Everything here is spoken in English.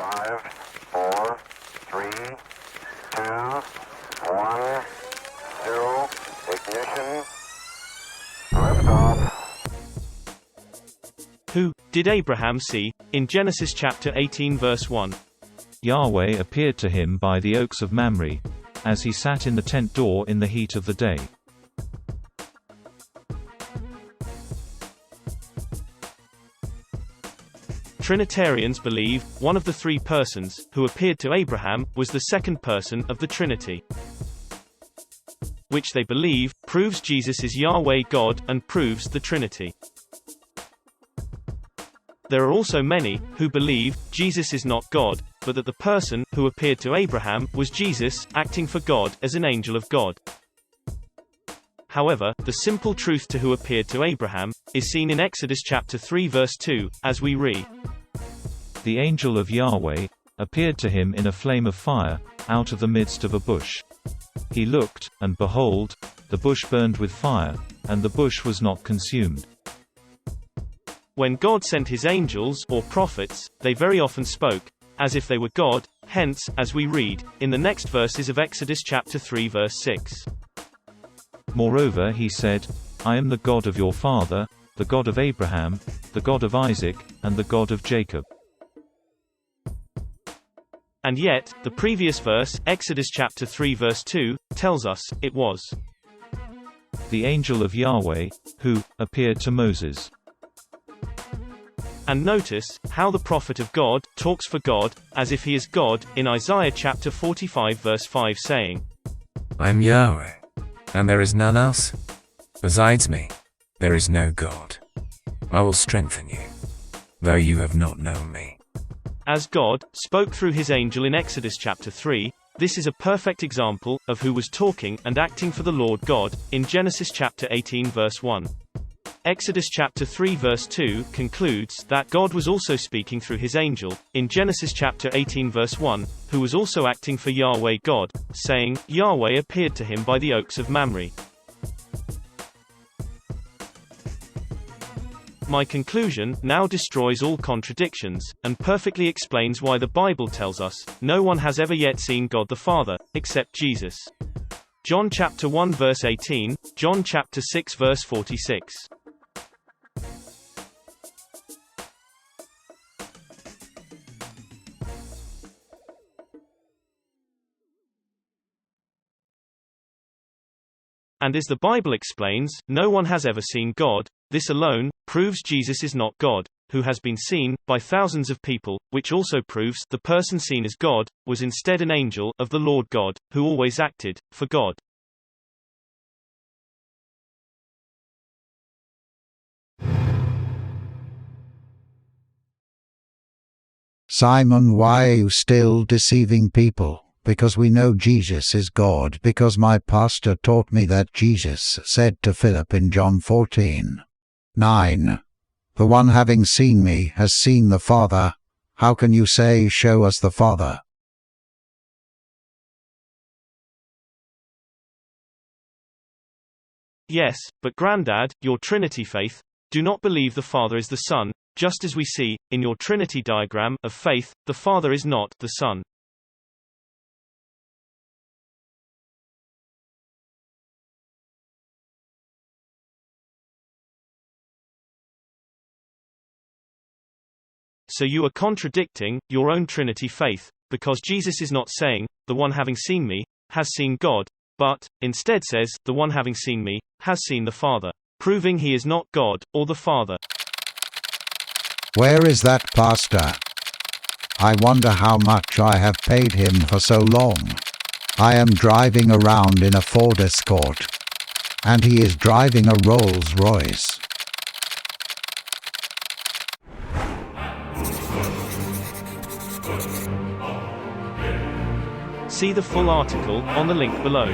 5, 4, 3, 2, 1, 0, ignition, liftoff. Who did Abraham see? In Genesis chapter 18 verse 1. Yahweh appeared to him by the oaks of Mamre, as he sat in the tent door in the heat of the day. Trinitarians believe one of the three persons who appeared to Abraham was the second person of the Trinity, which they believe proves Jesus is Yahweh God and proves the Trinity. There are also many who believe Jesus is not God, but that the person who appeared to Abraham was Jesus, acting for God as an angel of God. However, the simple truth to who appeared to Abraham is seen in Exodus chapter 3 verse 2, as we read. The angel of Yahweh appeared to him in a flame of fire, out of the midst of a bush. He looked, and behold, the bush burned with fire, and the bush was not consumed. When God sent his angels, or prophets, they very often spoke as if they were God, hence, as we read in the next verses of Exodus chapter 3 verse 6. Moreover he said, I am the God of your father, the God of Abraham, the God of Isaac, and the God of Jacob. And yet, the previous verse, Exodus chapter 3 verse 2, tells us, it was the angel of Yahweh, who appeared to Moses. And notice how the prophet of God talks for God, as if he is God, in Isaiah chapter 45 verse 5 saying, I am Yahweh, and there is none else. Besides me, there is no God. I will strengthen you, though you have not known me. As God spoke through his angel in Exodus chapter 3, this is a perfect example of who was talking and acting for the Lord God, in Genesis chapter 18 verse 1. Exodus chapter 3 verse 2 concludes that God was also speaking through his angel, in Genesis chapter 18 verse 1, who was also acting for Yahweh God, saying, Yahweh appeared to him by the oaks of Mamre. My conclusion now destroys all contradictions, and perfectly explains why the Bible tells us, no one has ever yet seen God the Father, except Jesus. John chapter 1 verse 18, John chapter 6 verse 46. And as the Bible explains, no one has ever seen God. This alone proves Jesus is not God, who has been seen by thousands of people, which also proves the person seen as God was instead an angel of the Lord God, who always acted for God. Simon, why are you still deceiving people? Because we know Jesus is God, because my pastor taught me that Jesus said to Philip in John 14:9, the one having seen me has seen the Father. How can you say, show us the Father? Yes, but Grandad, your Trinity faith do not believe the Father is the Son, just as we see, in your Trinity diagram of faith, the Father is not the Son. So you are contradicting your own Trinity faith, because Jesus is not saying, the one having seen me, has seen God, but, instead says, the one having seen me, has seen the Father, proving he is not God, or the Father. Where is that pastor? I wonder how much I have paid him for so long. I am driving around in a Ford Escort, and he is driving a Rolls-Royce. See the full article on the link below.